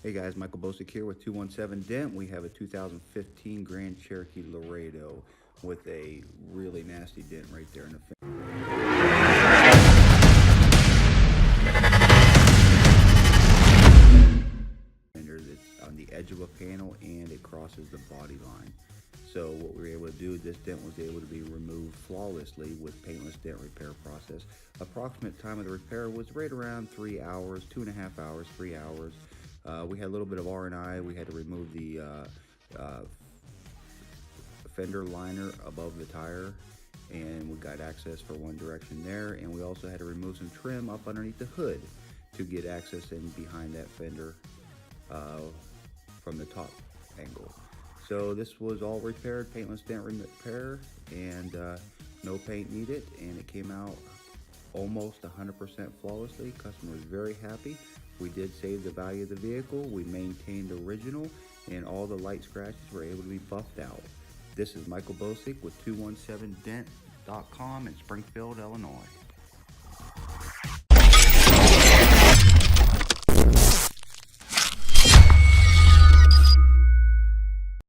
Hey guys, Michael Bocek here with 217 Dent. We have a 2015 Grand Cherokee Laredo with a really nasty dent right there in the fender. That's on the edge of a panel and it crosses the body line. So what we were able to do, this dent was able to be removed flawlessly with paintless dent repair process. Approximate time of the repair was right around 3 hours, 2.5 hours, 3 hours. We had a little bit of R&I. We had to remove the fender liner above the tire, and we got access for one direction there, and we also had to remove some trim up underneath the hood to get access in behind that fender from the top angle. So this was all repaired, paintless dent repair, and no paint needed, and it came out almost 100% flawlessly. Customer was very happy. We did save the value of the vehicle. We maintained original, and all the light scratches were able to be buffed out. This is Michael Bocek with 217dent.com in Springfield, Illinois.